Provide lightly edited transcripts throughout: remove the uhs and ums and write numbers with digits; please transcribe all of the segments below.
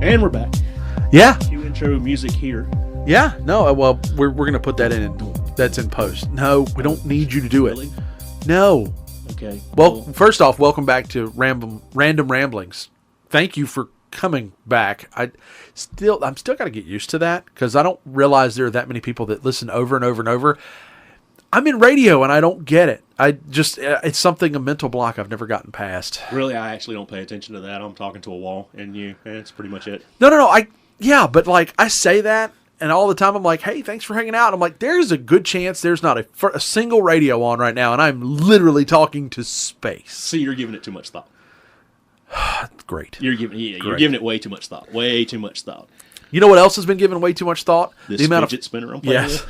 And we're back. Yeah. Cue intro music here. Yeah. No, well, we're going to put that in. That's in post. No, we don't need you to do Really? it. No. Okay. Well, first off, welcome back to Random Ramblings. Thank you for coming back. I'm still got to get used to that because I don't realize there are that many people that listen over and over and over. I'm in radio and I don't get it. It's a mental block I've never gotten past. Really, I actually don't pay attention to that. I'm talking to a wall and that's pretty much it. No. But like I say that and all the time I'm like, hey, thanks for hanging out. I'm like, there's a good chance there's not a single radio on right now and I'm literally talking to space. So you're giving it too much thought. Great. You're giving it way too much thought. Way too much thought. You know what else has been given way too much thought? This fidget spinner I'm playing with?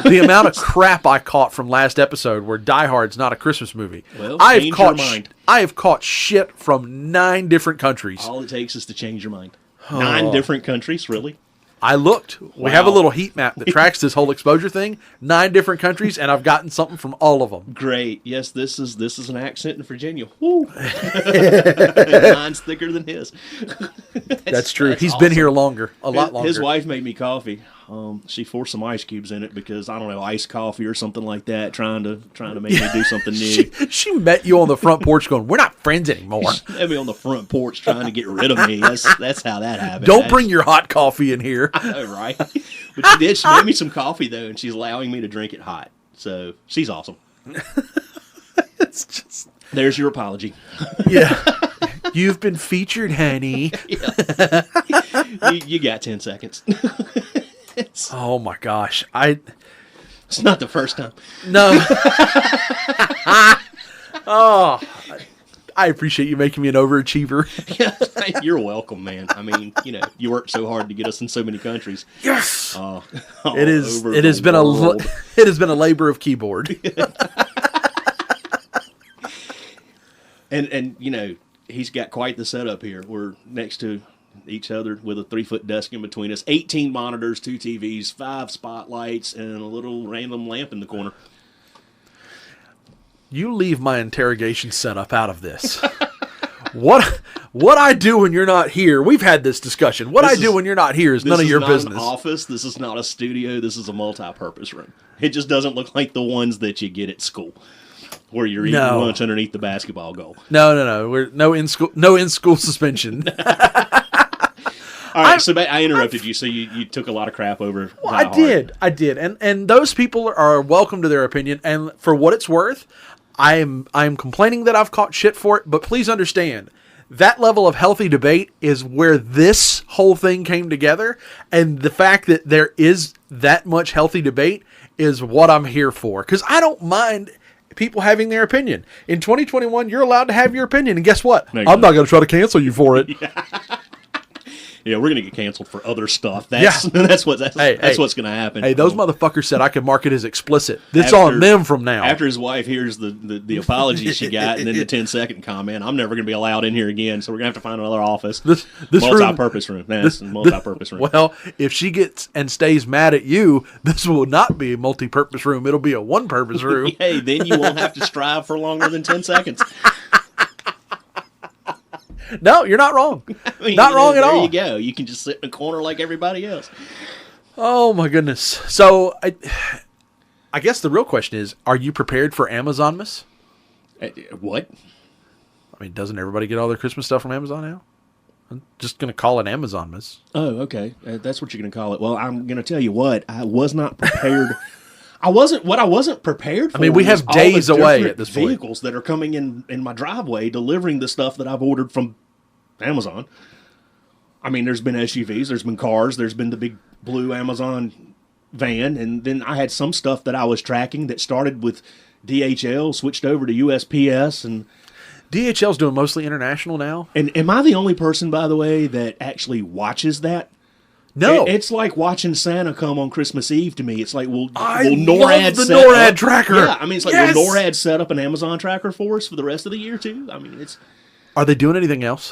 The amount of crap I caught from last episode where Diehard's not a Christmas movie. Well, I change your mind. I have caught shit from 9 different countries. All it takes is to change your mind. 9 different countries, really? I looked. We have a little heat map that tracks this whole exposure thing. 9 different countries, and I've gotten something from all of them. Great. Yes, this is an accent in Virginia. Woo. Mine's thicker than his. That's true. He's awesome. Been here longer, a lot longer. His wife made me coffee. She forced some ice cubes in it because I don't know, iced coffee or something like that, trying to make me do something new. She met you on the front porch, going, "We're not friends anymore." She met me on the front porch trying to get rid of me. That's how that happened. Don't bring your hot coffee in here. I know, right? But she did. She made me some coffee though, and she's allowing me to drink it hot. So she's awesome. It's just there's your apology. Yeah. You've been featured, honey. Yeah. You got 10 seconds. Oh my gosh. It's not the first time. No. Oh, I appreciate you making me an overachiever. You're welcome, man. I mean, you worked so hard to get us in so many countries. Yes. It has been a labor of keyboard. And he's got quite the setup here. We're next to each other with a 3-foot desk in between us, 18 monitors, 2 TVs, 5 spotlights, and a little random lamp in the corner. You leave my interrogation setup out of this. What I do when you're not here, we've had this discussion. What I do when you're not here is none of your business. This is not an office. This is not a studio. This is a multi-purpose room. It just doesn't look like the ones that you get at school, where you're eating lunch underneath the basketball goal. No. We're no in school suspension. All right, so I interrupted you. So you took a lot of crap over. Well, I did, and those people are welcome to their opinion. And for what it's worth, I'm complaining that I've caught shit for it. But please understand, that level of healthy debate is where this whole thing came together, and the fact that there is that much healthy debate is what I'm here for. Because I don't mind people having their opinion. In 2021, you're allowed to have your opinion, and guess what? I'm not going to try to cancel you for it. Yeah, we're gonna get canceled for other stuff. That's what's going to happen. Hey, those motherfuckers said I could mark it as explicit. It's on them from now. After his wife hears the apology she got, and then the 10-second comment, I'm never gonna be allowed in here again. So we're gonna have to find another office. This multi-purpose room. This multi-purpose room. Well, if she gets and stays mad at you, this will not be a multi-purpose room. It'll be a one-purpose room. Hey, then you won't have to strive for longer than 10 seconds. No, you're not wrong. I mean, not wrong at all. There you go. You can just sit in a corner like everybody else. Oh, my goodness. So, I guess the real question is, are you prepared for Amazonmas? What? I mean, doesn't everybody get all their Christmas stuff from Amazon now? I'm just going to call it Amazonmas. Oh, okay. That's what you're going to call it. Well, I'm going to tell you what. I was not prepared. I wasn't prepared for. I mean, we have days away at this point. Vehicles that are coming in my driveway delivering the stuff that I've ordered from Amazon. I mean, there's been SUVs, there's been cars, there's been the big blue Amazon van, and then I had some stuff that I was tracking that started with DHL, switched over to USPS, and DHL's doing mostly international now. And am I the only person, by the way, that actually watches that? No. It's like watching Santa come on Christmas Eve to me. It's like, will NORAD NORAD the NORAD tracker. Yeah, I mean, it's like, will NORAD set up an Amazon tracker for us for the rest of the year, too? I mean, it's... Are they doing anything else?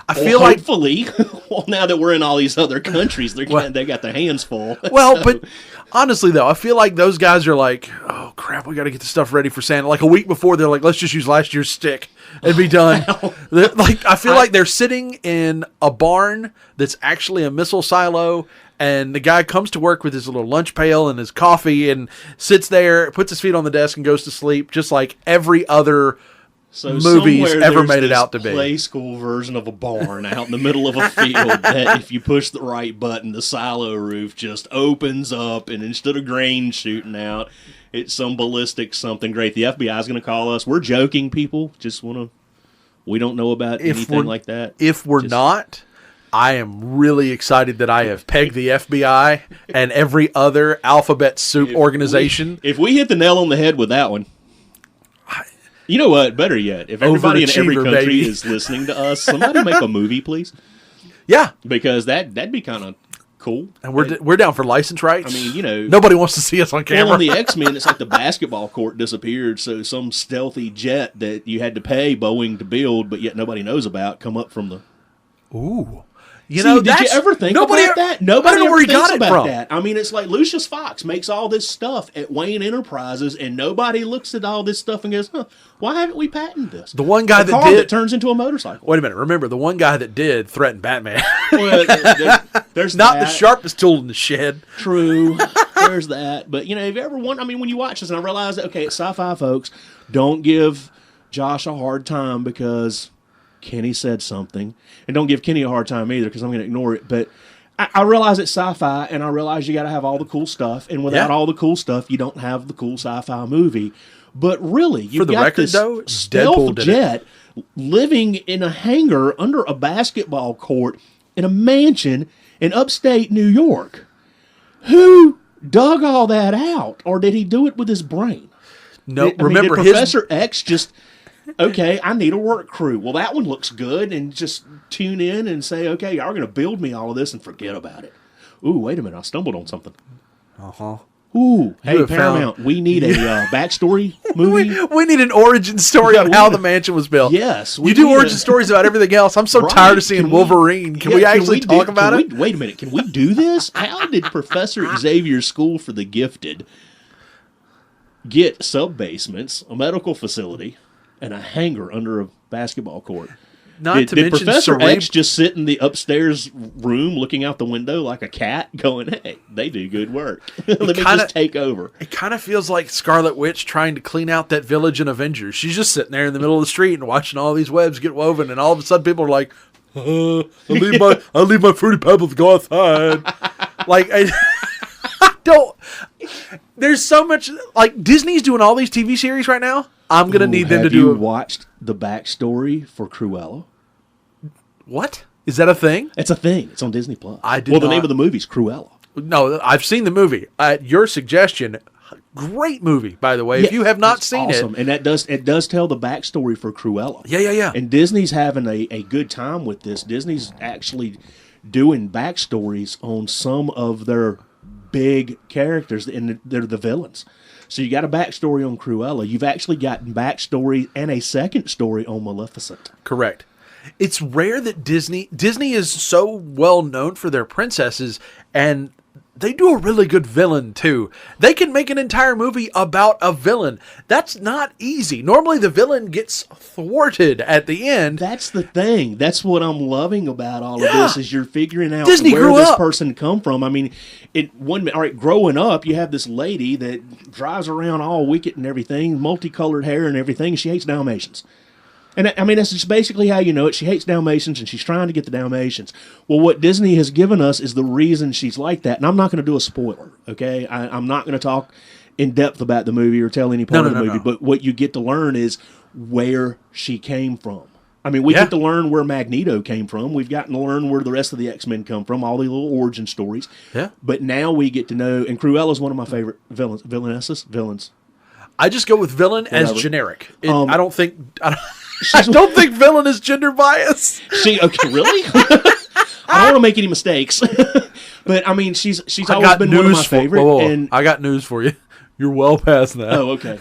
I feel like hopefully, well, now that we're in all these other countries, they got their hands full. Well, so. But honestly, though, I feel like those guys are like, oh, crap, we got to get the stuff ready for Santa. Like a week before, they're like, let's just use last year's stick and be done. Like I feel like they're sitting in a barn that's actually a missile silo, and the guy comes to work with his little lunch pail and his coffee and sits there, puts his feet on the desk, and goes to sleep, just like every other movies ever made it out to be. Play school version of a barn out in the middle of a field that if you push the right button, the silo roof just opens up, and instead of grain shooting out, it's some ballistic something great. The FBI is going to call us. We're joking, people. We don't know about anything like that. If we're not, I am really excited that I have pegged the FBI and every other alphabet soup organization. If we hit the nail on the head with that one, you know what? Better yet, if everybody in every country is listening to us, somebody make a movie, please. Yeah, because that'd be kind of cool. And we're down for license rights. I mean, nobody wants to see us on camera. Well, on the X-Men, it's like the basketball court disappeared, so some stealthy jet that you had to pay Boeing to build, but yet nobody knows about, come up from the. Ooh. Did you ever think about that? Nobody ever thinks about that. I mean, it's like Lucius Fox makes all this stuff at Wayne Enterprises, and nobody looks at all this stuff and goes, "Huh, why haven't we patented this?" The one guy that turns into a motorcycle. Wait a minute. Remember, the one guy that did threaten Batman. Well, there's not the sharpest tool in the shed. True. There's that. But, have you ever wondered, when you watch this, and I realize that, okay, it's sci-fi, folks, don't give Josh a hard time because Kenny said something, and don't give Kenny a hard time either because I'm going to ignore it. But I realize it's sci-fi, and I realize you got to have all the cool stuff, and without all the cool stuff, you don't have the cool sci-fi movie. But really, you've got this stealth jet living in a hangar under a basketball court in a mansion in upstate New York. Who dug all that out, or did he do it with his brain? No, did Professor X just... Okay, I need a work crew. Well, that one looks good, and just tune in and say, okay, y'all are going to build me all of this and forget about it. Ooh, wait a minute, I stumbled on something. Uh-huh. Ooh, hey, Paramount, we need a backstory movie. we need an origin story on how the mansion was built. Yes. You do origin stories about everything else. I'm so tired of seeing Wolverine. Can we actually talk about it? Wait a minute, can we do this? How did Professor Xavier's School for the Gifted get sub-basements, a medical facility, and a hangar under a basketball court? Did Professor X just sit in the upstairs room looking out the window like a cat going, hey, they do good work. Let me just take over. It kind of feels like Scarlet Witch trying to clean out that village in Avengers. She's just sitting there in the middle of the street and watching all these webs get woven, and all of a sudden people are like, I'll leave my Fruity Pebbles, go outside. Like, I don't... There's so much... Like, Disney's doing all these TV series right now. I'm going to need them to do... Have you watched the backstory for Cruella? What? Is that a thing? It's a thing. It's on Disney Plus. The name of the movie is Cruella. No, I've seen the movie. At your suggestion, great movie, by the way. If you have not seen it. And it does tell the backstory for Cruella. Yeah. And Disney's having a good time with this. Disney's actually doing backstories on some of their big characters, and they're the villains. So you got a backstory on Cruella. You've actually gotten backstory and a second story on Maleficent. Correct. It's rare that Disney is so well known for their princesses, and they do a really good villain too. They can make an entire movie about a villain. That's not easy. Normally the villain gets thwarted at the end. That's the thing. That's what I'm loving about all of this is you're figuring out Disney where this person come from. I mean, growing up, you have this lady that drives around all wicked and everything, multicolored hair and everything. She hates Dalmatians. And I mean, that's just basically how you know it. She hates Dalmatians, and she's trying to get the Dalmatians. Well, what Disney has given us is the reason she's like that. And I'm not going to do a spoiler, okay? I'm not going to talk in depth about the movie or tell any part of the movie. No. But what you get to learn is where she came from. I mean, we get to learn where Magneto came from. We've gotten to learn where the rest of the X-Men come from, all the little origin stories. Yeah. But now we get to know, and Cruella's one of my favorite villains. I just go with villain as generic. I don't think villain is gender bias. Okay, really? I don't want to make any mistakes. But I mean, she's always been one of my favorite. And I got news for you. You're well past that. Oh, okay.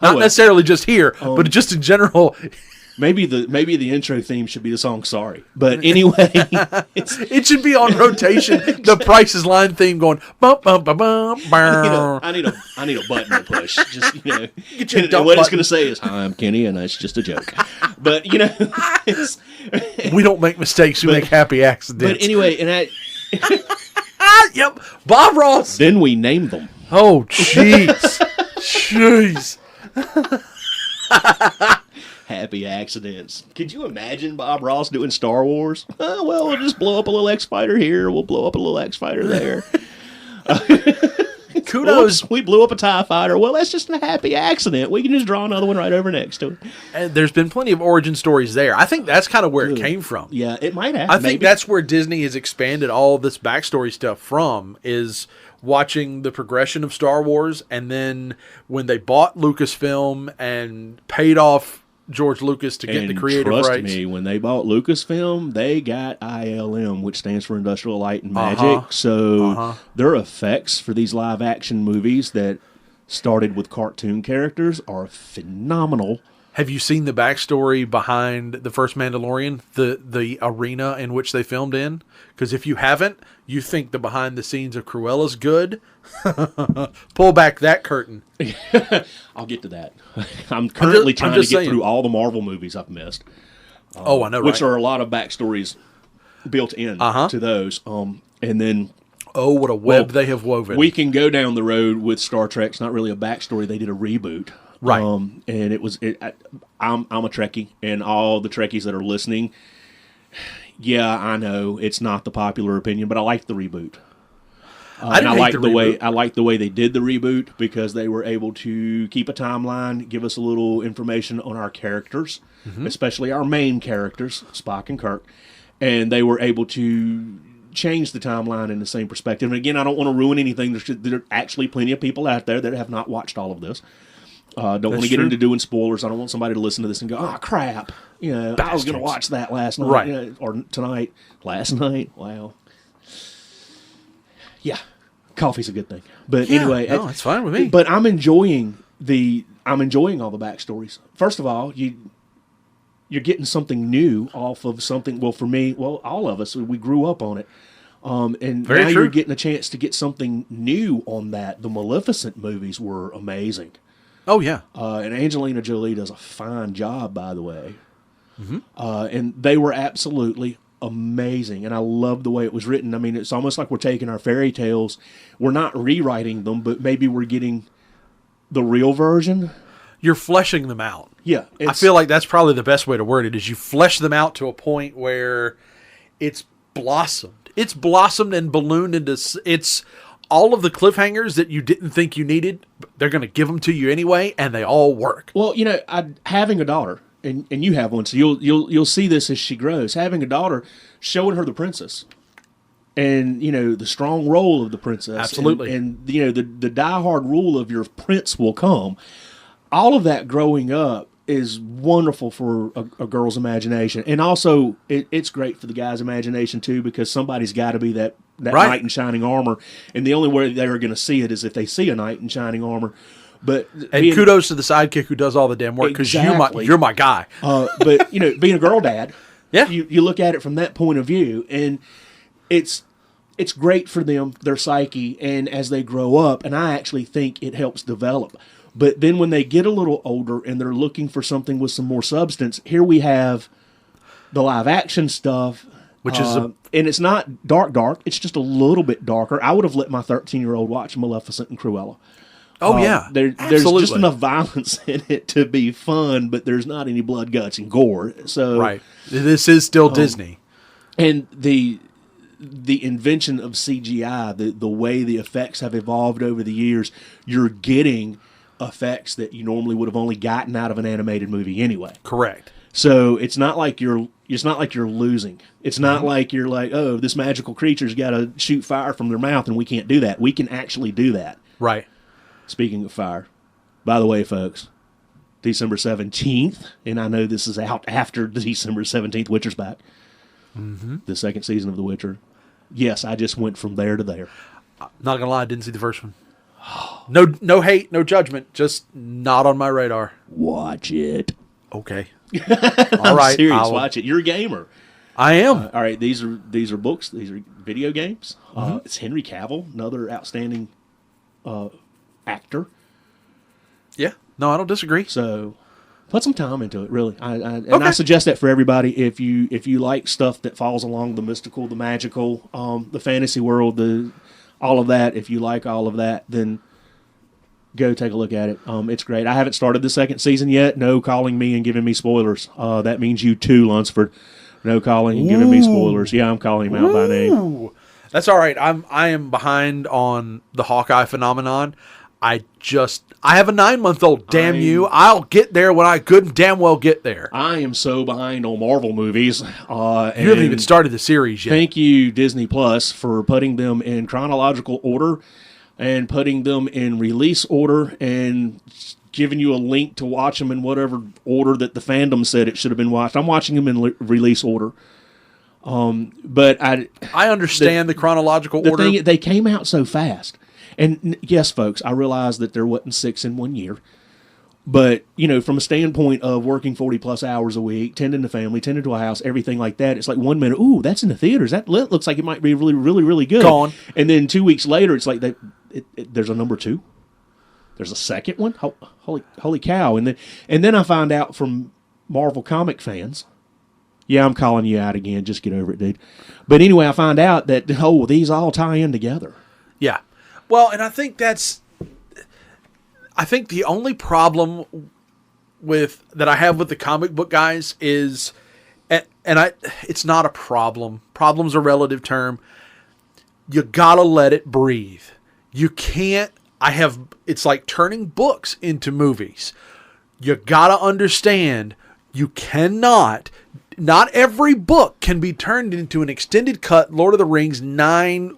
Not necessarily just here, but just in general. Maybe the intro theme should be the song "Sorry." But anyway, it should be on rotation. The Price is Line theme going bum bum bum bum. I need a button to push. Just Get your and dump what it's button. going to say is, "Hi, I'm Kenny, and that's just a joke." But it's, We don't make mistakes. We make happy accidents. but anyway, and Yep. Bob Ross. then we named them. Oh, jeez. Jeez. Happy accidents. Could you imagine Bob Ross doing Star Wars? Well, we'll just blow up a little X fighter here. We'll blow up a little X fighter there. Kudos. Oops, we blew up a TIE fighter. Well, that's just a happy accident. We can just draw another one right over next to it. And there's been plenty of origin stories there. I think that's kind of where it came from. Yeah, it might have. I think maybe. that's where Disney has expanded all this backstory stuff from, is watching the progression of Star Wars, and then when they bought Lucasfilm and paid off George Lucas to get the creative trust rights. me, when they bought Lucasfilm, they got ILM, which stands for Industrial Light and Magic. So their effects for these live action movies that started with cartoon characters are phenomenal. Have you seen the backstory behind the first Mandalorian, the arena in which they filmed in? Because if you haven't, you think the behind the scenes of Cruella's good. Pull back that curtain. I'll get to that. I'm currently trying to get saying. through all the Marvel movies I've missed. I know, Which right? are a lot of backstories built in to those. And then Oh, what a web they have woven. we can go down the road with Star Trek. It's not really a backstory. They did a reboot. Right. And it was. I'm a Trekkie, and all the Trekkies that are listening, yeah, I know it's not the popular opinion, but I like the reboot. I didn't hate like the way reboot. I like the way they did the reboot, because they were able to keep a timeline, give us a little information on our characters, especially our main characters, Spock and Kirk, and they were able to change the timeline in the same perspective. And again, I don't want to ruin anything. There are actually plenty of people out there that have not watched all of this. Don't want to get true. into doing spoilers. I don't want somebody to listen to this and go, "Oh crap!" I was going to Bastards. watch that last night, Right. Or tonight. Last night, wow. Yeah, coffee's a good thing. But anyway, no, it's fine with me. But I'm enjoying all the backstories. First of all, you're getting something new off of something. Well, for me, all of us, we grew up on it. And Very now true. you're getting a chance to get something new on that. The Maleficent movies were amazing. Oh, yeah. And Angelina Jolie does a fine job, by the way. And they were absolutely amazing. And I love the way it was written. I mean, it's almost like we're taking our fairy tales. We're not rewriting them, but maybe we're getting the real version. You're fleshing them out. Yeah. I feel like that's probably the best way to word it, is you flesh them out to a point where it's blossomed. It's blossomed and ballooned into... It's all of the cliffhangers that you didn't think you needed, they're going to give them to you anyway, and they all work. Well, having a daughter, and you have one, so you'll see this as she grows. Having a daughter, showing her the princess, and the strong role of the princess, Absolutely. and the diehard rule of your prince will come. All of that growing up is wonderful for a girl's imagination, and also it's great for the guy's imagination too, because somebody's got to be that Right. knight in shining armor, and the only way they're going to see it is if they see a knight in shining armor. But And kudos to the sidekick who does all the damn work, because Exactly. you're my guy. but being a girl dad, Yeah. you look at it from that point of view, and it's great for them, their psyche, and as they grow up, and I actually think it helps develop. But then when they get a little older and they're looking for something with some more substance, here we have the live action stuff, Which is and it's not dark. It's just a little bit darker. I would have let my 13-year-old watch Maleficent and Cruella. Oh, yeah. There's Absolutely. just enough violence in it to be fun, but there's not any blood, guts, and gore. So Right. This is still Disney. And the invention of CGI, the way the effects have evolved over the years, you're getting effects that you normally would have only gotten out of an animated movie anyway. Correct. So it's not like you're losing. It's not like you're like, oh, this magical creature's got to shoot fire from their mouth and we can't do that. We can actually do that. Right. Speaking of fire, by the way, folks, December 17th, and I know this is out after December 17th, Witcher's back. The second season of The Witcher. Yes, I just went from there to there. Not gonna lie, I didn't see the first one. No hate, no judgment, just not on my radar. Watch it. Okay. All right, serious. Watch it. You're a gamer. I am. All right, these are books. These are video games. It's Henry Cavill, another outstanding actor. Yeah. No, I don't disagree. So put some time into it, really. I suggest that for everybody. If you like stuff that falls along the mystical, the magical, the fantasy world, all of that. If you like all of that, then go take a look at it. It's great. I haven't started the second season yet. No calling me and giving me spoilers. That means you too, Lunsford. No calling and giving me spoilers. Yeah, I'm calling him out by name. That's all right. I am behind on the Hawkeye phenomenon. I have a 9-month-old. Damn you! I'll get there when I good and damn well get there. I am so behind on Marvel movies. You haven't even started the series yet. Thank you, Disney Plus, for putting them in chronological order and putting them in release order and giving you a link to watch them in whatever order that the fandom said it should have been watched. I'm watching them in release order. But I understand the chronological order. They came out so fast. And yes, folks, I realize that there wasn't 6 in 1 year. But, from a standpoint of working 40-plus hours a week, tending to family, tending to a house, everything like that, it's like 1 minute, ooh, that's in the theaters. That looks like it might be really, really, really good. Gone. And then 2 weeks later, it's like there's a number 2. There's a second one. Holy cow! And then I find out from Marvel comic fans. Yeah, I'm calling you out again. Just get over it, dude. But anyway, I find out that these all tie in together. Yeah. Well, and I think the only problem that I have with the comic book guys is, it's not a problem. Problem's a relative term. You gotta let it breathe. You can't. It's like turning books into movies. You gotta understand, you cannot. Not every book can be turned into an extended cut Lord of the Rings 9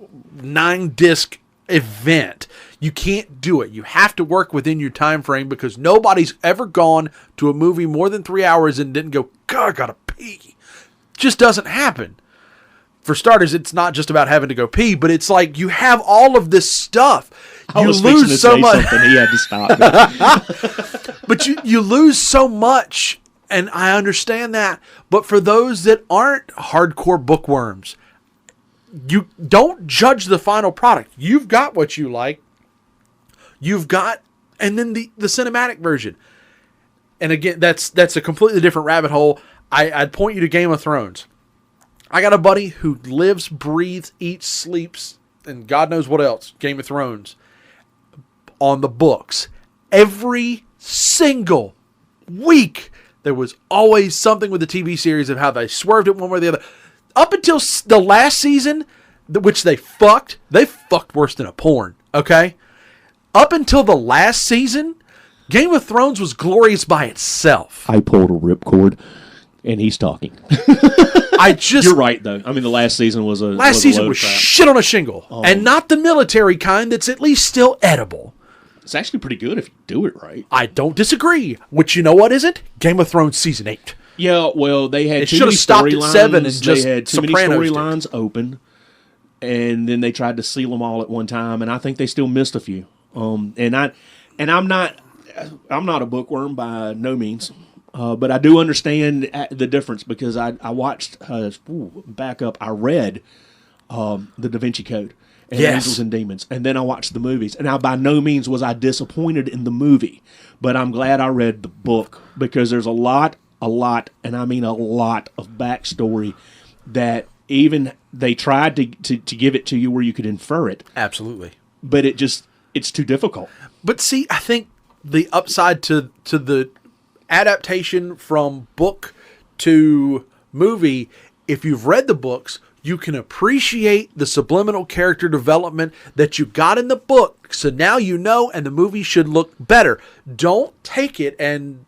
disc event. You can't do it. You have to work within your time frame, because nobody's ever gone to a movie more than 3 hours and didn't go, God, I gotta pee. Just doesn't happen. For starters, it's not just about having to go pee, but it's like you have all of this stuff. I was fixing to say something. He had to stop me. But you lose so much, and I understand that. But for those that aren't hardcore bookworms, you don't judge the final product. You've got what you like. And then the cinematic version. And again, that's a completely different rabbit hole. I'd point you to Game of Thrones. I got a buddy who lives, breathes, eats, sleeps, and God knows what else, Game of Thrones, on the books. Every single week, there was always something with the TV series of how they swerved it one way or the other. Up until the last season, which they fucked worse than a porn, okay? Up until the last season, Game of Thrones was glorious by itself. I pulled a ripcord, and he's talking. You're right, though. I mean, the last season was shit on a shingle. And not the military kind that's at least still edible. It's actually pretty good if you do it right. I don't disagree. Which, you know what isn't? Game of Thrones Season 8. Yeah, well, they had too many storylines. At 7 and just they had too many Sopranos storylines open, and then they tried to seal them all at one time, and I think they still missed a few. And I'm not a bookworm by no means, but I do understand the difference, because I watched back up. I read the Da Vinci Code and Angels and Demons, and then I watched the movies. And now, by no means was I disappointed in the movie, but I'm glad I read the book, because there's a lot, and I mean a lot of backstory that even they tried to give it to you where you could infer it. Absolutely. But it's too difficult. But see, I think the upside to the adaptation from book to movie, if you've read the books, you can appreciate the subliminal character development that you got in the book. So now you know, and the movie should look better. Don't take it and,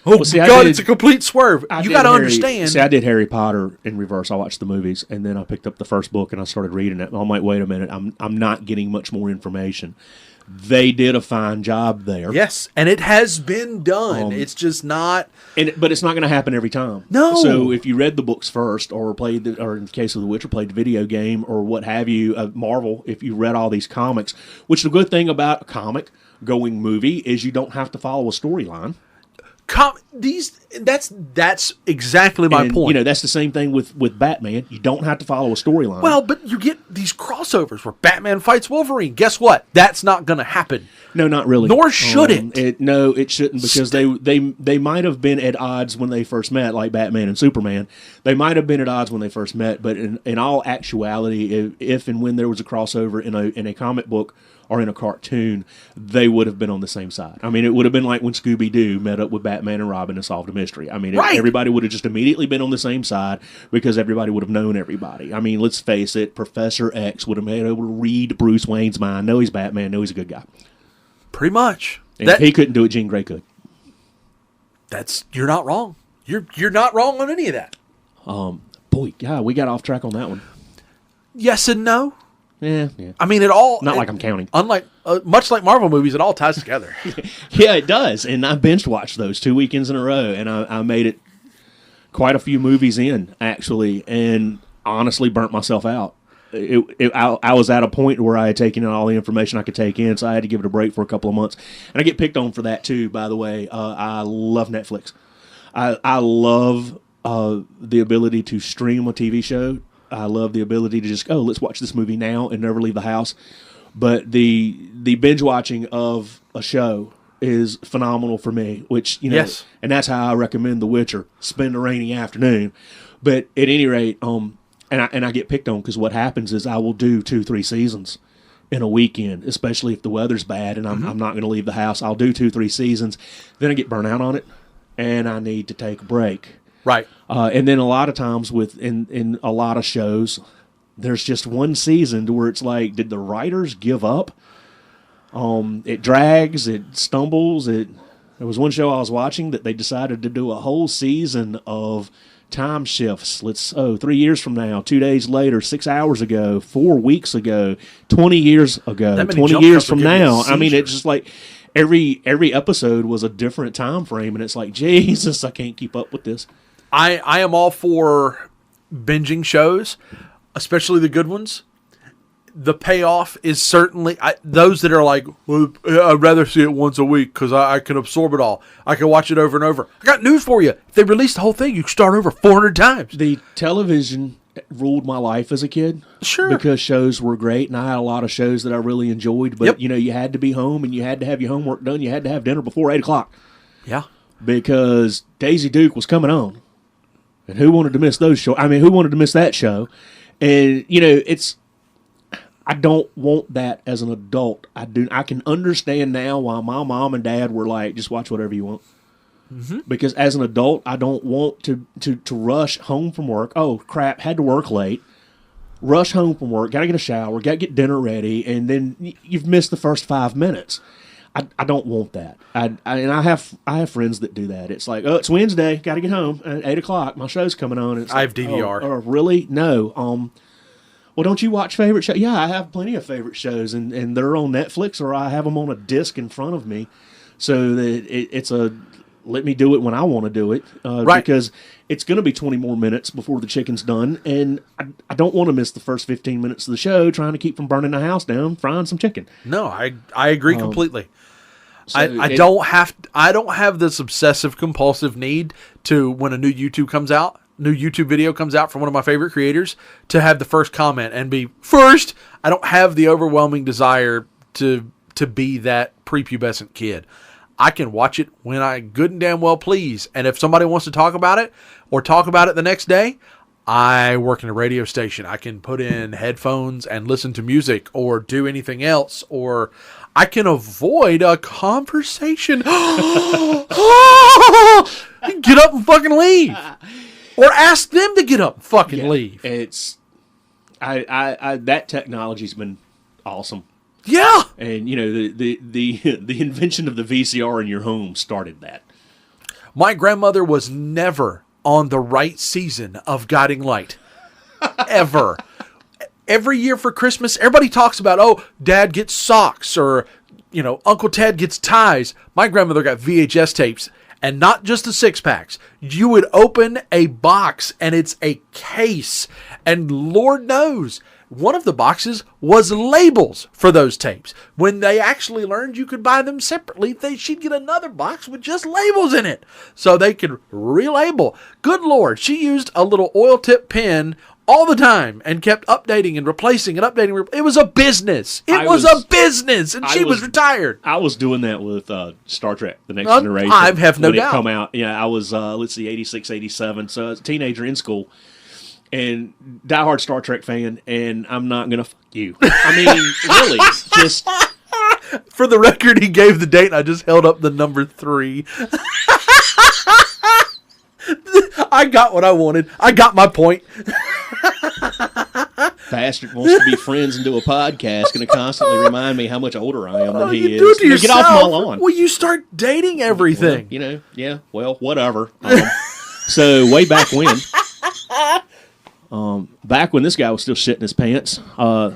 it's a complete swerve. You got to understand. See, I did Harry Potter in reverse. I watched the movies, and then I picked up the first book, and I started reading it. I'm like, wait a minute, I'm not getting much more information. They did a fine job there. Yes, and it has been done. It's just not... But it's not going to happen every time. No. So if you read the books first, or or in the case of The Witcher, played the video game, or what have you, Marvel, if you read all these comics, which the good thing about a comic going movie is you don't have to follow a storyline. That's exactly my point. You know, that's the same thing with Batman. You don't have to follow a storyline. Well, but you get these crossovers where Batman fights Wolverine. Guess what? That's not going to happen. No, not really. Nor should it. No, it shouldn't, because they might have been at odds when they first met, like Batman and Superman. They might have been at odds when they first met, but in all actuality, if and when there was a crossover in a comic book or in a cartoon, they would have been on the same side. I mean, it would have been like when Scooby-Doo met up with Batman and Robin and solved a mystery. I mean, everybody would have just immediately been on the same side because everybody would have known everybody. I mean, let's face it, Professor X would have been able to read Bruce Wayne's mind, know he's Batman, know he's a good guy. Pretty much. And if he couldn't do it, Jean Grey could. You're not wrong. You're not wrong on any of that. Boy, God, we got off track on that one. Yes and no. Yeah. I mean, it all... Not like I'm counting. Unlike, much like Marvel movies, it all ties together. Yeah, it does. And I binge watched those 2 weekends in a row, and I made it quite a few movies in, actually, and honestly burnt myself out. I was at a point where I had taken in all the information I could take in, so I had to give it a break for a couple of months. And I get picked on for that, too, by the way. I love Netflix. I love the ability to stream a TV show. I love the ability to just, let's watch this movie now and never leave the house. But the binge watching of a show is phenomenal for me, which, you know, yes. And that's how I recommend The Witcher. Spend a rainy afternoon. But at any rate, and I get picked on because what happens is I will do 2-3 seasons in a weekend, especially if the weather's bad and I'm not going to leave the house. I'll do 2-3 seasons. Then I get burnt out on it, and I need to take a break. Right. And then a lot of times in a lot of shows, there's just one season to where it's like, did the writers give up? It drags, it stumbles. There was one show I was watching that they decided to do a whole season of time shifts. 3 years from now, 2 days later, 6 hours ago, 4 weeks ago, 20 years ago, 20 years from now. I mean, it's just like every episode was a different time frame, and it's like, Jesus, I can't keep up with this. I am all for binging shows, especially the good ones. The payoff is certainly those that are like, well, I'd rather see it once a week because I can absorb it all. I can watch it over and over. I got news for you. If they release the whole thing, you can start over 400 times. The television ruled my life as a kid. Sure. Because shows were great, and I had a lot of shows that I really enjoyed. But, you know, you had to be home, and you had to have your homework done. You had to have dinner before 8 o'clock. Yeah. Because Daisy Duke was coming on. And who wanted to miss those shows? I mean, who wanted to miss that show? And, you know, I don't want that as an adult. I can understand now why my mom and dad were like, just watch whatever you want. Mm-hmm. Because as an adult, I don't want to rush home from work. Oh, crap, had to work late. Rush home from work, got to get a shower, got to get dinner ready, and then you've missed the first 5 minutes. I don't want that. I have friends that do that. It's like, oh, it's Wednesday, got to get home at 8 o'clock. My show's coming on. It's I have DVR. Oh, really? No. Well, don't you watch favorite shows? Yeah, I have plenty of favorite shows, and they're on Netflix, or I have them on a disc in front of me, so that it's a let me do it when I want to do it. Right. Because it's going to be 20 more minutes before the chicken's done, and I don't want to miss the first 15 minutes of the show trying to keep from burning the house down, frying some chicken. No, I agree completely. So I don't have this obsessive compulsive need to, when a new YouTube video comes out from one of my favorite creators, to have the first comment and be first. I don't have the overwhelming desire to be that prepubescent kid. I can watch it when I good and damn well please. And if somebody wants to talk about it or talk about it the next day, I work in a radio station. I can put in headphones and listen to music or do anything else, or I can avoid a conversation. Get up and fucking leave. Or ask them to get up and fucking leave. It's that technology's been awesome. Yeah. And you know, the invention of the VCR in your home started that. My grandmother was never on the right season of Guiding Light. Ever. Every year for Christmas, everybody talks about, oh, Dad gets socks, or, you know, Uncle Ted gets ties. My grandmother got VHS tapes, and not just the 6-packs. You would open a box, and it's a case. And Lord knows, one of the boxes was labels for those tapes. When they actually learned you could buy them separately, she'd get another box with just labels in it so they could relabel. Good Lord, she used a little oil tip pen all the time and kept updating and replacing and updating. It was a business. It was a business, and she was retired. I was doing that with Star Trek: The Next Generation. I have no doubt. When it come out, yeah, I was 86, 87, so I was a teenager in school, and diehard Star Trek fan, and I'm not gonna fuck you. I mean, really, just for the record, he gave the date, and I just held up the number 3. I got what I wanted. I got my point. Bastard wants to be friends and do a podcast, going to constantly remind me how much older I am than he do is. it to yourself. Get off my lawn. Well, you start dating everything. Well, whatever. So way back when, back when this guy was still shitting his pants,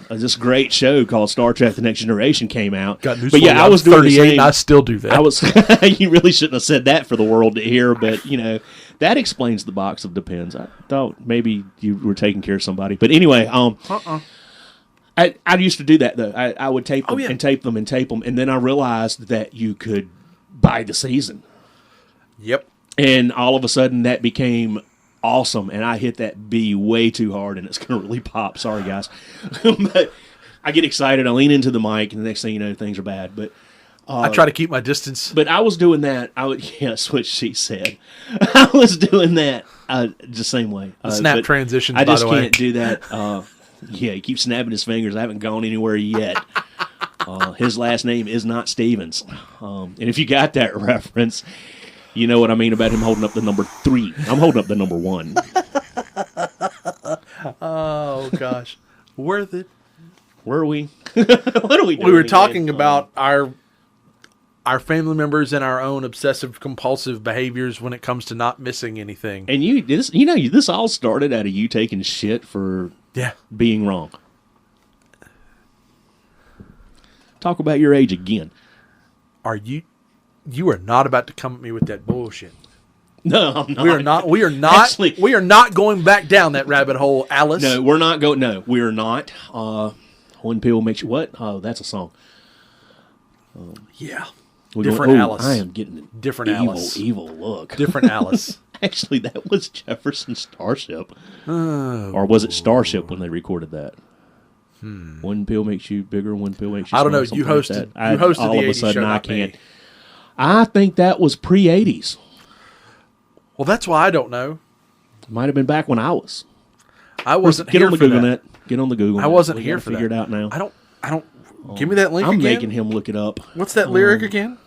this great show called Star Trek: The Next Generation came out. But yeah, I was doing 38 the same. And I still do that. I was. You really shouldn't have said that for the world to hear, but that explains the box of Depends. I thought maybe you were taking care of somebody, but anyway, I used to do that though. I would tape them and tape them and tape them, and then I realized that you could buy the season. Yep. And all of a sudden, that became awesome, and I hit that B way too hard, and it's going to really pop. Sorry, guys. But I get excited. I lean into the mic, and the next thing you know, things are bad. But I try to keep my distance. But I was doing that. That's what she said. I was doing that the same way. Snap transitions, I just by the way. can't do that. He keeps snapping his fingers. I haven't gone anywhere yet. His last name is not Stevens. And if you got that reference, you know what I mean about him holding up the number 3. I'm holding up the number 1. Oh, gosh. Worth it. Where are we? What are we doing? We were talking about our family members and our own obsessive compulsive behaviors when it comes to not missing anything. And this all started out of you taking shit for being wrong. Talk about your age again. You are not about to come at me with that bullshit. No, I'm not. We are not. Actually, we are not going back down that rabbit hole, Alice. No, we're not going. No, we are not. One pill makes you what? Oh, that's a song. Yeah. Different Alice. I am getting a different Alice. Evil look. Different Alice. Actually, that was Jefferson Starship. Or was it Starship when they recorded that? One pill makes you bigger, one pill makes you smaller. I don't know. You hosted, like you hosted all the of 80s a sudden, show, I can't. I think that was pre-80s. Well, that's why I don't know. Might have been back when I was. I wasn't here for that. Get on the Google. I wasn't here for that. Figure it out now. I don't. Give me that link I'm again. making him look it up. What's that lyric again?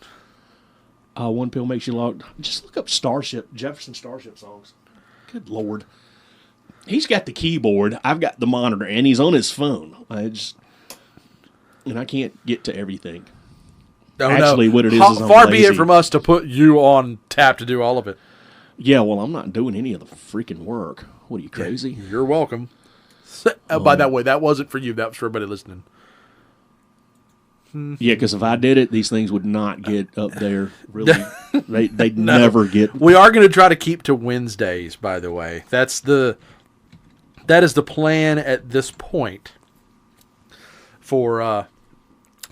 One pill makes you locked. Just look up Jefferson Starship songs. Good Lord. He's got the keyboard. I've got the monitor, and he's on his phone. I can't get to everything. Actually, what it is I'm far lazy. be it from us to put you on tap to do all of it. Yeah, well, I'm not doing any of the freaking work. What are you, crazy? You're welcome. By that way, that wasn't for you. That was for everybody listening. Yeah, because if I did it, these things would not get up there. Really, they'd never get. We are going to try to keep to Wednesdays. By the way, that is the plan at this point. For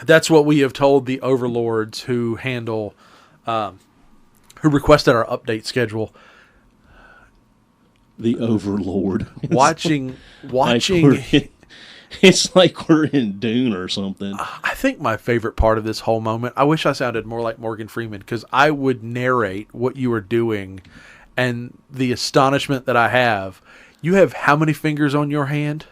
that's what we have told the overlords who handle, who requested our update schedule. The overlord watching. It's like we're in Dune or something. I think my favorite part of this whole moment, I wish I sounded more like Morgan Freeman, because I would narrate what you were doing and the astonishment that I have. You have how many fingers on your hand?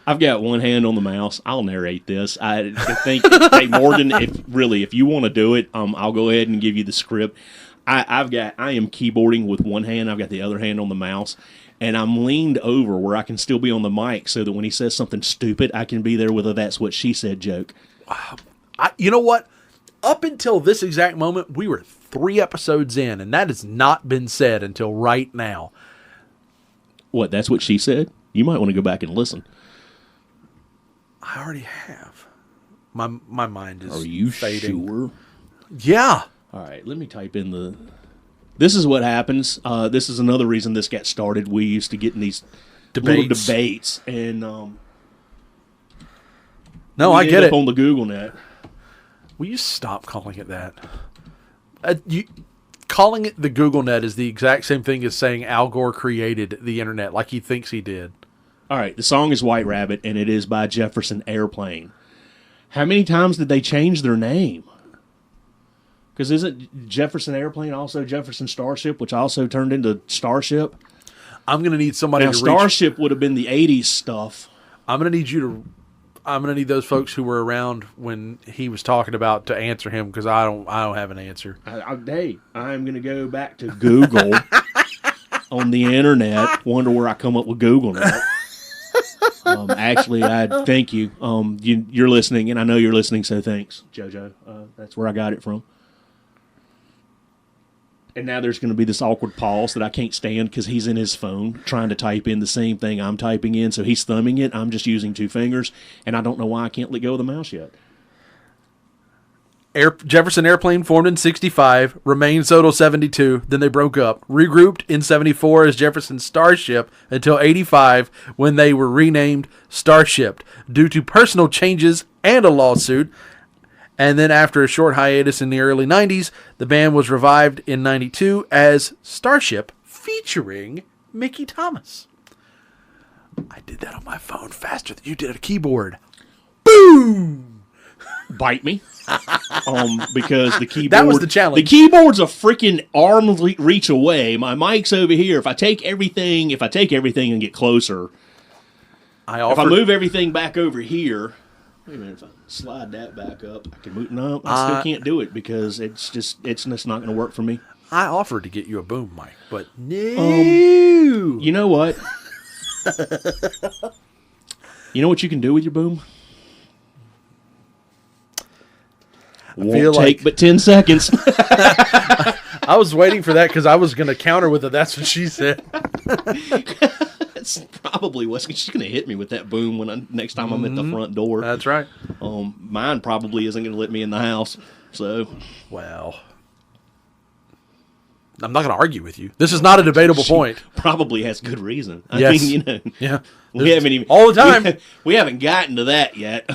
I've got one hand on the mouse. I'll narrate this. I think, hey, Morgan, if you want to do it, I'll go ahead and give you the script. I am keyboarding with one hand. I've got the other hand on the mouse. And I'm leaned over where I can still be on the mic so that when he says something stupid, I can be there with a "that's what she said" joke. You know what? Up until this exact moment, we were 3 episodes in, and that has not been said until right now. What, that's what she said? You might want to go back and listen. I already have. My mind is Are you fading. Sure? Yeah. All right, let me type in the... This is what happens. This is another reason this got started. We used to get in these little debates, and No, I get it. On the Google net. Will you stop calling it that? Calling it the Google net is the exact same thing as saying Al Gore created the internet like he thinks he did. All right, the song is White Rabbit, and it is by Jefferson Airplane. How many times did they change their name? Because isn't Jefferson Airplane also Jefferson Starship, which also turned into Starship? I'm going to need somebody now, to Starship would have been the 80s stuff. I'm going to need those folks who were around when he was talking about to answer him because I don't have an answer. Hey, I'm going to go back to Google on the internet. Wonder where I come up with Google now. Actually, I thank you. You're listening, and I know you're listening, so thanks, JoJo. That's where I got it from. And now there's going to be this awkward pause that I can't stand because he's in his phone trying to type in the same thing I'm typing in. So he's thumbing it. I'm just using 2 fingers, and I don't know why I can't let go of the mouse yet. Jefferson Airplane formed in 65, remained so till 72, then they broke up. Regrouped in 74 as Jefferson Starship until 85 when they were renamed Starship due to personal changes and a lawsuit. And then after a short hiatus in the early 90s, the band was revived in 92 as Starship featuring Mickey Thomas. I did that on my phone faster than you did a keyboard. Boom! Bite me. Because the keyboard... That was the challenge. The keyboard's a freaking arm reach away. My mic's over here. If I take everything and get closer... If I move everything back over here... Wait a minute, if I slide that back up, I can move. No, I still can't do it because it's just not going to work for me. I offered to get you a boom mic, but no. You know what? You know what you can do with your boom? Won't take but 10 seconds. I was waiting for that because I was going to counter with it. That's what she said. That's probably what's she's going to hit me with that boom next time I'm at the front door. That's right. Mine probably isn't going to let me in the house. So, well, I'm not going to argue with you. This is not a debatable point. Probably has good reason. I yes. mean, yeah. We haven't even all the time. We haven't gotten to that yet.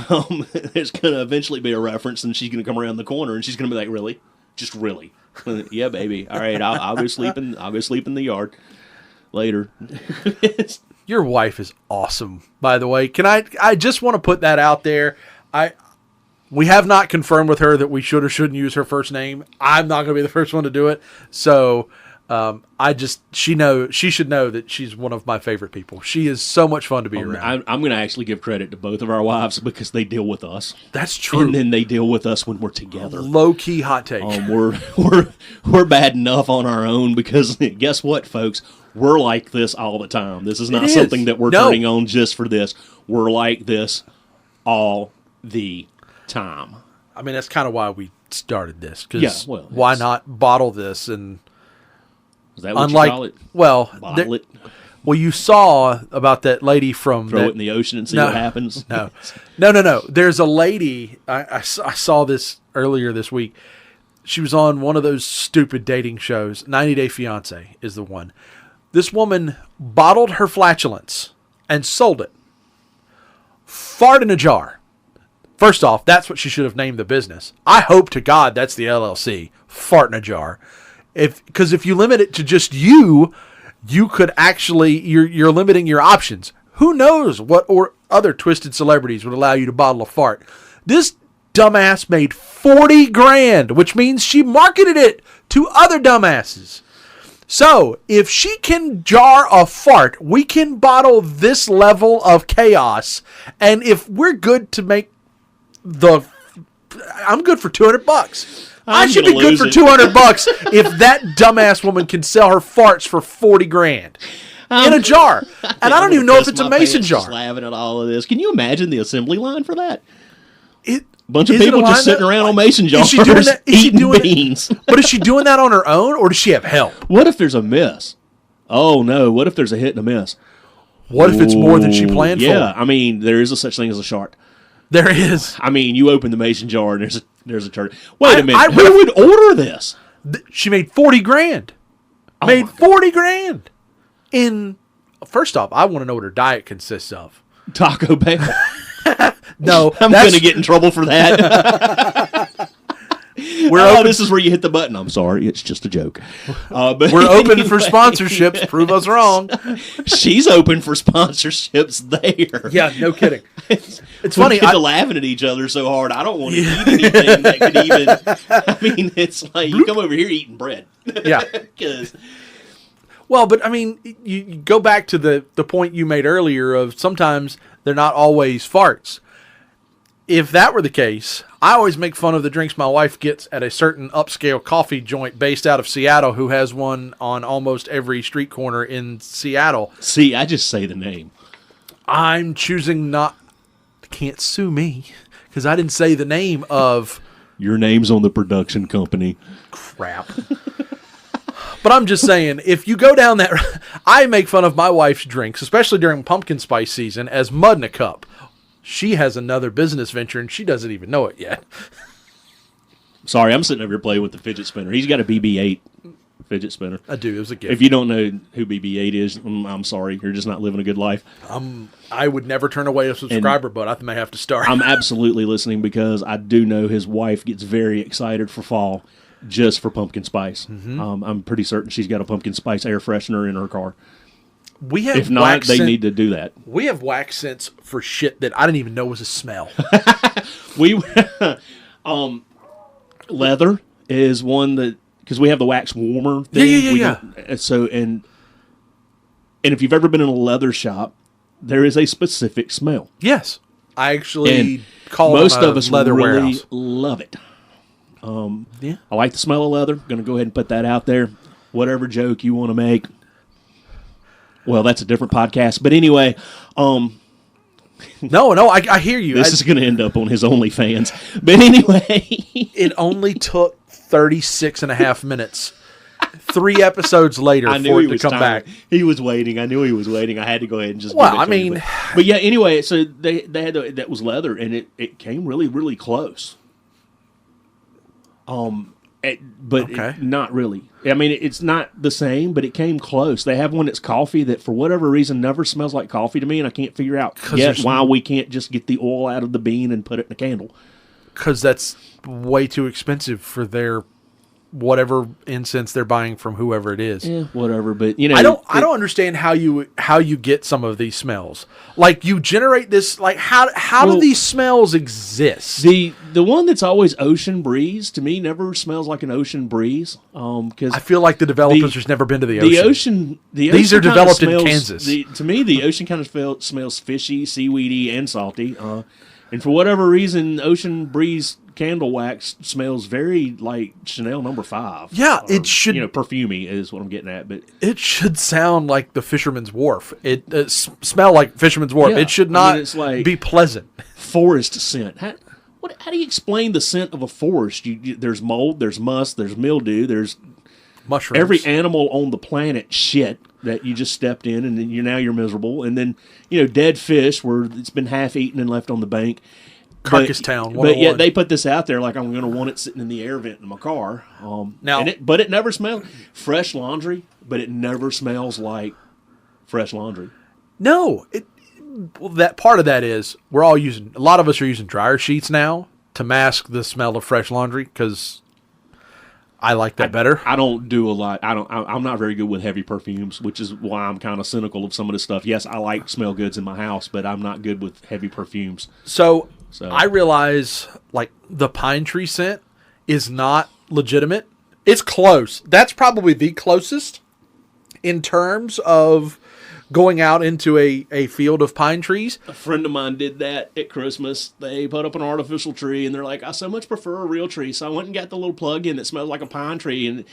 There's going to eventually be a reference, and she's going to come around the corner, and she's going to be like, "Really, just really." Yeah, baby. All right, I'll go sleep in. I'll go sleep in the yard later. Your wife is awesome, by the way. I just want to put that out there. We have not confirmed with her that we should or shouldn't use her first name. I'm not going to be the first one to do it. So she should know that she's one of my favorite people. She is so much fun to be around. I'm going to actually give credit to both of our wives because they deal with us. That's true. And then they deal with us when we're together. Low key hot take. We're bad enough on our own because guess what, folks? We're like this all the time. This is not something that we're turning on just for this. We're like this all the time. I mean, that's kind of why we started this. Because why not bottle this and... Is that what you call it? Well, bottle it. Well, you saw about that lady from... Throw it in the ocean and see what happens? No. There's a lady... I saw this earlier this week. She was on one of those stupid dating shows. 90 Day Fiancé is the one. This woman bottled her flatulence and sold it. Fart in a jar. First off, that's what she should have named the business. I hope to God that's the LLC. Fart in a jar. Because if you limit it to just you could actually, you're limiting your options. Who knows what or other twisted celebrities would allow you to bottle a fart. This dumbass made $40,000, which means she marketed it to other dumbasses. So, if she can jar a fart, we can bottle this level of chaos. And if we're good to make I'm good for $200. I should be good for $200 if that dumbass woman can sell her farts for $40,000 in a jar. And I don't even know if it's a mason jar. Just laughing at all of this. Can you imagine the assembly line for that? Bunch of people just sitting around on mason jars eating beans. But is she doing that on her own, or does she have help? What if there's a miss? Oh, no. What if there's a hit and a miss? What if it's more than she planned for? Yeah, I mean, there is a such thing as a shark. There is. I mean, you open the mason jar and there's a turtle. Wait a minute. Who would order this? She made $40,000. Made $40,000. First off, I want to know what her diet consists of. Taco Bell. No, I'm going to get in trouble for that. This is where you hit the button. I'm sorry, it's just a joke. But we're open for sponsorships. Prove us wrong. She's open for sponsorships there. Yeah, no kidding. It's funny. funny. We get to laughing at each other so hard. I don't want to eat anything that could even. I mean, it's like you come over here eating bread. Yeah. Well, but I mean, you go back to the point you made earlier of sometimes they're not always farts. If that were the case, I always make fun of the drinks my wife gets at a certain upscale coffee joint based out of Seattle who has one on almost every street corner in Seattle. See, I just say the name. I'm choosing not... Can't sue me because I didn't say the name of... Your name's on the production company. Crap. But I'm just saying, if you go down that... I make fun of my wife's drinks, especially during pumpkin spice season, as mud in a cup. She has another business venture, and she doesn't even know it yet. Sorry, I'm sitting over here playing with the fidget spinner. He's got a BB-8 fidget spinner. I do. It was a gift. If you don't know who BB-8 is, I'm sorry. You're just not living a good life. I would never turn away a subscriber, but I may have to start. I'm absolutely listening because I do know his wife gets very excited for fall just for pumpkin spice. Mm-hmm. I'm pretty certain she's got a pumpkin spice air freshener in her car. We have if not, they need to do that. We have wax scents for shit that I didn't even know was a smell. Leather is one that, because we have the wax warmer thing. Yeah. So, and if you've ever been in a leather shop, there is a specific smell. Yes. I actually call most them a of us leather really warehouse. Love it. Yeah. I like the smell of leather. Going to go ahead and put that out there. Whatever joke you want to make. Well, that's a different podcast. But anyway, No, I hear you. This is going to end up on his OnlyFans. But anyway. It only took 36 and a half minutes. 3 episodes later for it to come back. He was waiting. I knew he was waiting. I had to go ahead and just Well, give it I to mean... him. But yeah, anyway, so they had that was leather, and it came really, really close. But not really. I mean, it's not the same, but it came close. They have one that's coffee that, for whatever reason, never smells like coffee to me, and I can't figure out yet why we can't just get the oil out of the bean and put it in a candle. Because that's way too expensive for their whatever incense they're buying from whoever it is. Yeah, whatever. But you know, I don't understand how you get some of these smells. Like you generate this. Like how do these smells exist? The one that's always ocean breeze to me never smells like an ocean breeze. Because I feel like the developers just never been to the ocean. These are developed in Kansas. To me, the ocean kind of smells fishy, seaweedy, and salty. And for whatever reason, ocean breeze candle wax smells very like Chanel No. 5. Yeah, it should. Perfumey is what I'm getting at. But it should sound like the Fisherman's Wharf. It smell like Fisherman's Wharf. Yeah, it should not it's like be pleasant. Forest scent. How do you explain the scent of a forest? There's mold, there's must, there's mildew, there's mushrooms. Every animal on the planet shit that you just stepped in, and then you're miserable. And then dead fish where it's been half eaten and left on the bank. Carcass Town. But yet they put this out there like I'm going to want it sitting in the air vent in my car. But it never smells fresh laundry. But it never smells like fresh laundry. No, that part of that is a lot of us are using dryer sheets now to mask the smell of fresh laundry because I like that better. I don't do a lot. I'm not very good with heavy perfumes, which is why I'm kind of cynical of some of this stuff. Yes, I like smell goods in my house, but I'm not good with heavy perfumes. So I realize like the pine tree scent is not legitimate. It's close. That's probably the closest in terms of going out into a field of pine trees. A friend of mine did that at Christmas. They put up an artificial tree, and they're like, I so much prefer a real tree. So I went and got the little plug-in that smells like a pine tree. And,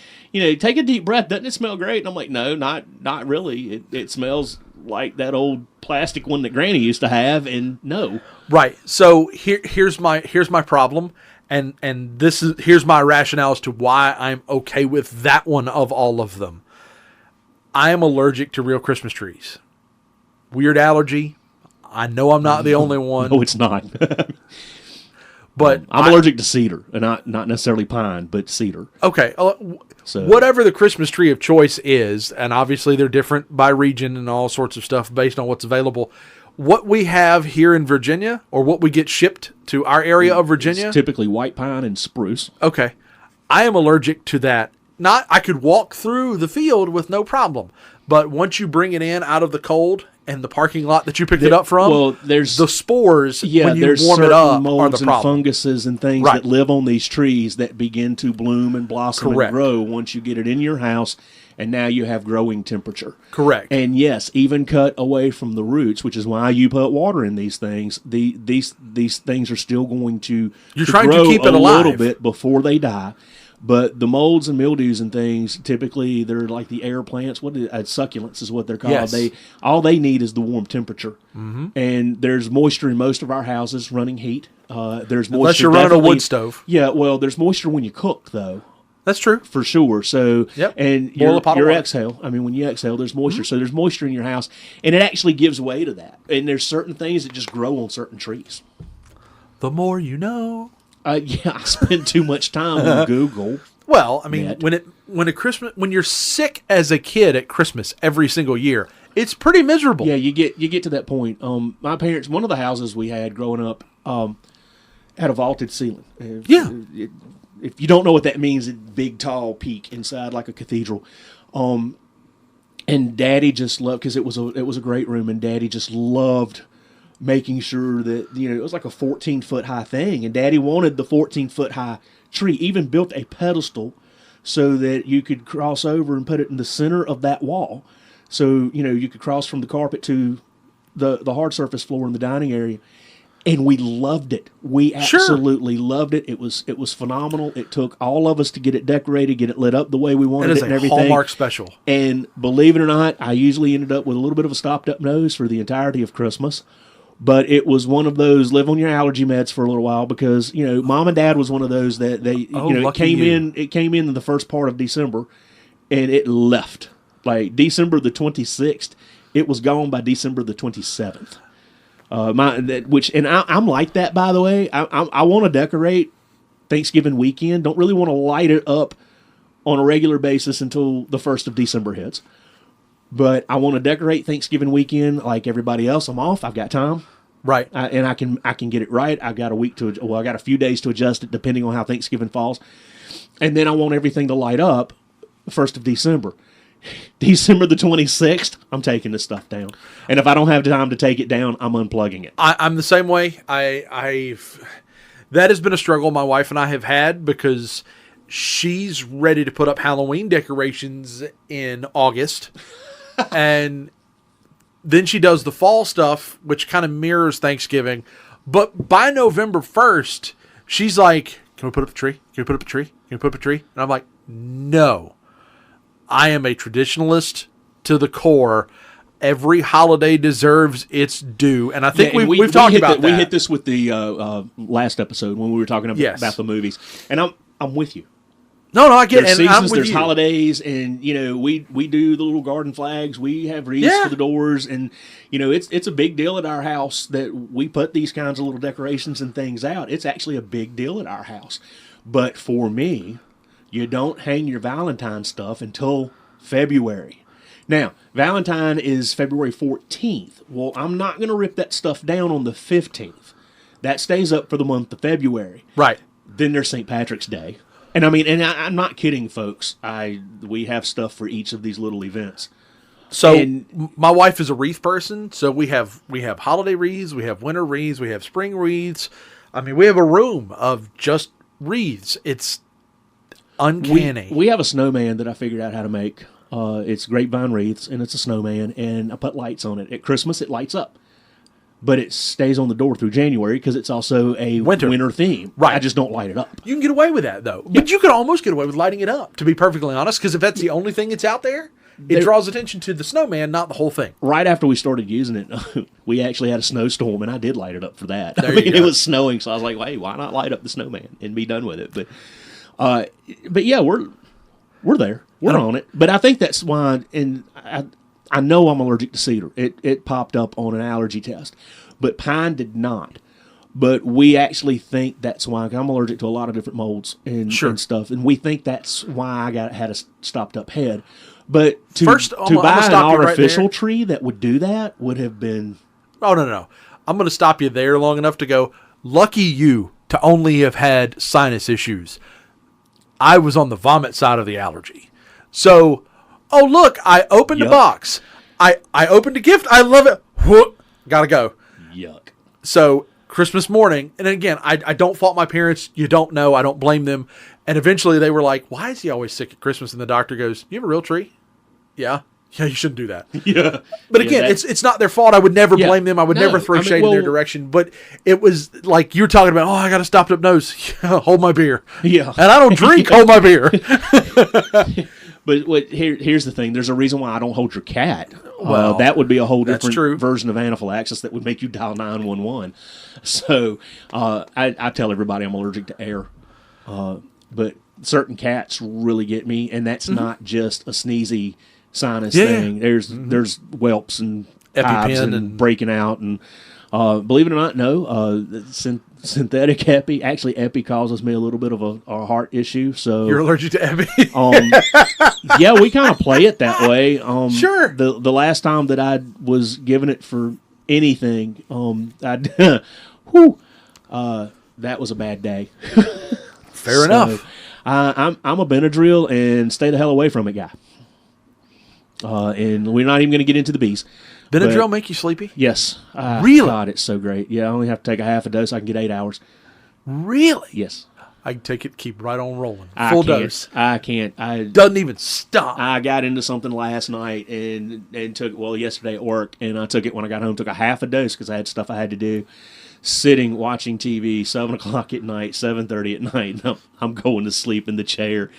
take a deep breath. Doesn't it smell great? And I'm like, no, not really. It smells like that old plastic one that Granny used to have, and no. Right. So here's my problem. And here's my rationale as to why I'm okay with that one of all of them. I am allergic to real Christmas trees. Weird allergy. I know I'm not the only one. No, it's not. But I'm allergic to cedar, and not necessarily pine, but cedar. Okay. So whatever the Christmas tree of choice is, and obviously they're different by region and all sorts of stuff based on what's available. what we have here in Virginia, or what we get shipped to our area of Virginia, It's typically white pine and spruce. okay, I am allergic to that. Not, I could walk through the field with no problem, but once you bring it in out of the cold and the parking lot that you picked it up from, well, there's the spores when you there's warm it certain up are the molds and problem. funguses and things Right. that live on these trees that begin to bloom and blossom Correct. and grow once you get it in your house, and now you have growing temperature. Correct. And yes, even cut away from the roots, which is why you put water in these things. These things are still going to You're trying to grow keep it a alive. little bit before they die. But the molds and mildews and things, typically they're like the air plants. Succulents is what they're called. Yes. All they need is the warm temperature, and there's moisture in most of our houses, running heat. There's moisture. Unless you're running a definitely- wood stove. Yeah, well, there's moisture when you cook, though, That's true. for sure. So, Yep. and Boil a pot of your water. exhale. I mean, when you exhale, there's moisture. So there's moisture in your house, and it actually gives way to that. And there's certain things that just grow on certain trees. The more you know. Yeah, I spend too much time on Google. Well, I mean, Net. when you're sick as a kid at Christmas every single year, it's pretty miserable. Yeah, you get to that point. My parents, one of the houses we had growing up, had a vaulted ceiling. Yeah. If you don't know what that means, it's big, tall peak inside like a cathedral. And Daddy just loved, because it was a great room, and Daddy just loved making sure that, it was like a 14-foot high thing, and Daddy wanted the 14-foot high tree. Even built a pedestal so that you could cross over and put it in the center of that wall. So, you could cross from the carpet to the hard surface floor in the dining area. And we loved it. We absolutely loved it. It was phenomenal. It took all of us to get it decorated, get it lit up the way we wanted It it, is and a everything. Hallmark special. And believe it or not, I usually ended up with a little bit of a stopped up nose for the entirety of Christmas. But it was one of those live on your allergy meds for a little while, because Mom and Dad was one of those that they it lucky came you. It came in the first part of December, and it left like December the 26th. It was gone by December the 27th. I'm like that, by the way. I want to decorate Thanksgiving weekend. Don't really want to light it up on a regular basis until the 1st of December hits. But I want to decorate Thanksgiving weekend like everybody else. I'm off. I've got time. Right. And I can get it right. I got I got a few days to adjust it depending on how Thanksgiving falls. And then I want everything to light up the 1st of December. December the 26th, I'm taking this stuff down. And if I don't have time to take it down, I'm unplugging it. I'm the same way. That has been a struggle my wife and I have had, because she's ready to put up Halloween decorations in August. And then she does the fall stuff, which kind of mirrors Thanksgiving. But by November 1st, she's like, can we put up a tree? Can we put up a tree? Can we put up a tree? And I'm like, no. I am a traditionalist to the core. Every holiday deserves its due. And I think we've talked about that. We hit this with the last episode when we were talking about, Yes. about the movies. And I'm with you. No, I get it. There's And I'm seasons, with there's you. holidays, and we do the little garden flags. We have wreaths Yeah. for the doors, and it's a big deal at our house that we put these kinds of little decorations and things out. It's actually a big deal at our house. But for me, you don't hang your Valentine stuff until February. Now, Valentine is February 14th. Well, I'm not going to rip that stuff down on the 15th. That stays up for the month of February. Right. Then there's St. Patrick's Day. And I'm not kidding, folks. We have stuff for each of these little events. So And- my wife is a wreath person, so we have holiday wreaths, we have winter wreaths, we have spring wreaths. I mean, we have a room of just wreaths. It's uncanny. We have a snowman that I figured out how to make. It's grapevine wreaths, and it's a snowman, and I put lights on it. At Christmas, it lights up. But it stays on the door through January because it's also a winter theme. Right. I just don't light it up. You can get away with that, though. But you could almost get away with lighting it up, to be perfectly honest, because if that's the only thing that's out there, it draws attention to the snowman, not the whole thing. Right after we started using it, we actually had a snowstorm, and I did light it up for that. It was snowing, so I was like, hey, why not light up the snowman and be done with it? But yeah, we're there. We're on it. But I think that's why, and I know I'm allergic to cedar. It popped up on an allergy test, but pine did not. But we actually think that's why. I'm allergic to a lot of different molds and stuff, and we think that's why I had a stopped up head. But to First, I'm buy gonna an stop you right artificial there. tree that would do that would have been Oh, no. I'm going to stop you there long enough to go, lucky you to only have had sinus issues. I was on the vomit side of the allergy. So, oh, look, I opened a box. I opened a gift. I love it. Gotta go. Yuck. So, Christmas morning, and again, I don't fault my parents. You don't know. I don't blame them. And eventually they were like, why is he always sick at Christmas? And the doctor goes, you have a real tree? Yeah. Yeah, you shouldn't do that. Yeah. But again, it's not their fault. I would never blame them. I would never throw shade in their direction. But it was like you were talking about, I got a stopped up nose. Hold my beer. Yeah. And I don't drink, hold my beer. But here's the thing. There's a reason why I don't hold your cat. Well, that would be a whole different version of anaphylaxis that would make you dial 911. So I tell everybody I'm allergic to air. But certain cats really get me, and that's not just a sneezy sinus thing. There's whelps and hives and breaking out, and believe it or not, no, synthetic epi, actually epi causes me a little bit of a heart issue. So you're allergic to epi? Yeah, we kind of play it that way. Sure. The last time that I was given it for anything, that was a bad day. Fair enough. I'm a Benadryl and stay the hell away from it guy. And we're not even going to get into the bees. Benadryl make you sleepy? Yes. Really? God, it's so great. Yeah, I only have to take a half a dose. I can get 8 hours. Really? Yes. I can take it, keep right on rolling. Full dose. I can't. Doesn't even stop. I got into something last night and took, yesterday at work, and I took it when I got home. Took a half a dose because I had stuff I had to do. Sitting, watching TV, 7 o'clock at night, 7:30 at night, and I'm going to sleep in the chair.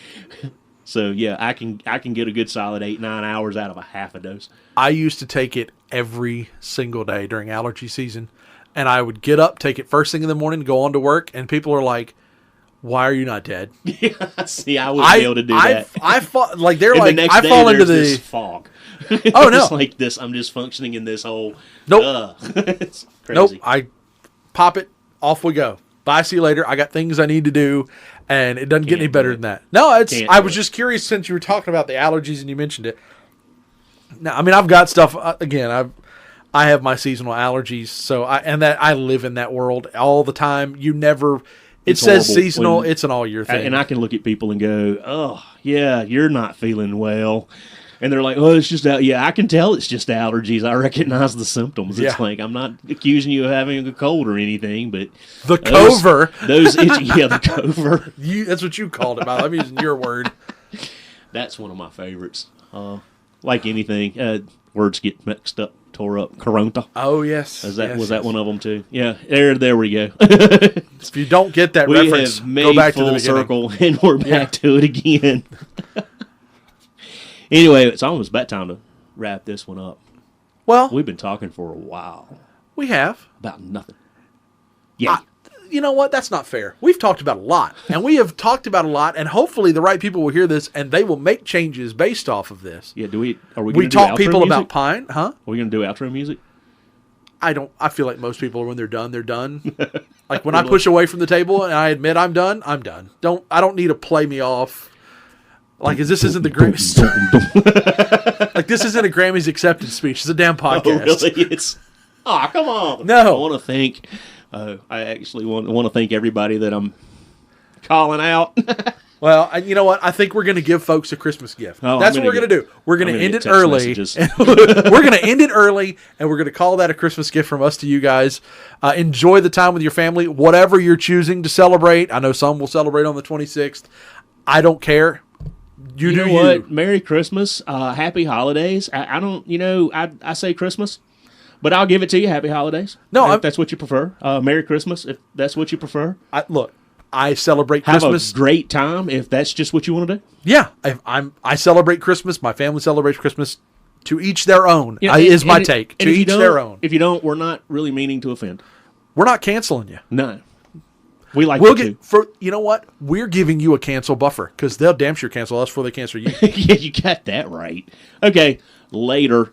So, yeah, I can get a good solid 8-9 hours out of a half a dose. I used to take it every single day during allergy season, and I would get up, take it first thing in the morning, go on to work, and people are like, why are you not dead? Yeah, see, I wouldn't be able to do that. I fall, like, they're and like, the next I day, fall into this the fog. Oh, no. Just like this, I'm just functioning in this whole, nope. It's crazy. Nope, I pop it, off we go. Bye, see you later. I got things I need to do, and it doesn't get any better than that. No, I was just curious since you were talking about the allergies and you mentioned it. Now, I mean, I've got stuff, again, I have my seasonal allergies, so I live in that world all the time. It says seasonal, it's an all-year thing. And I can look at people and go, oh, yeah, you're not feeling well. And they're like, oh, it's just yeah, I can tell it's just allergies. I recognize the symptoms. It's like, I'm not accusing you of having a cold or anything, but the cover. Those itchy, the cover. That's what you called it, I'm using your word. That's one of my favorites. Like anything, words get mixed up, tore up. Corona. Oh, yes. Was that one of them too? Yeah, there we go. If you don't get that reference, go back to the beginning. Circle, and we're back to it again. Anyway, it's almost about time to wrap this one up. Well, we've been talking for a while. We have. About nothing. Yeah. You know what? That's not fair. We've talked about a lot, and we have talked about a lot, and hopefully the right people will hear this, and they will make changes based off of this. Yeah, are we going to do talk outro people music? about Pine, huh? Are we going to do outro music? I feel like most people, when they're done, they're done. Like when I push away from the table and I admit I'm done, I'm done. I don't need to play me off. Like, this isn't the Grammys. Like, this isn't a Grammys acceptance speech. It's a damn podcast. Oh, really? Come on. No. I want to thank, I actually want to thank everybody that I'm calling out. Well, you know what? I think we're going to give folks a Christmas gift. That's what we're going to do. We're going to end it early. We're going to end it early, and we're going to call that a Christmas gift from us to you guys. Enjoy the time with your family, whatever you're choosing to celebrate. I know some will celebrate on the 26th. I don't care. You know what? Merry Christmas. Happy holidays. I say Christmas, but I'll give it to you. Happy holidays. No, if that's what you prefer. Merry Christmas, if that's what you prefer. Look, I celebrate Have Christmas. a great time if that's just what you want to do. Yeah, I celebrate Christmas. My family celebrates Christmas. To each their own is my take. To each their own. If you don't, we're not really meaning to offend. We're not canceling you. No. We like you know what? We're giving you a cancel buffer because they'll damn sure cancel us before they cancel you. Yeah, you got that right. Okay, later.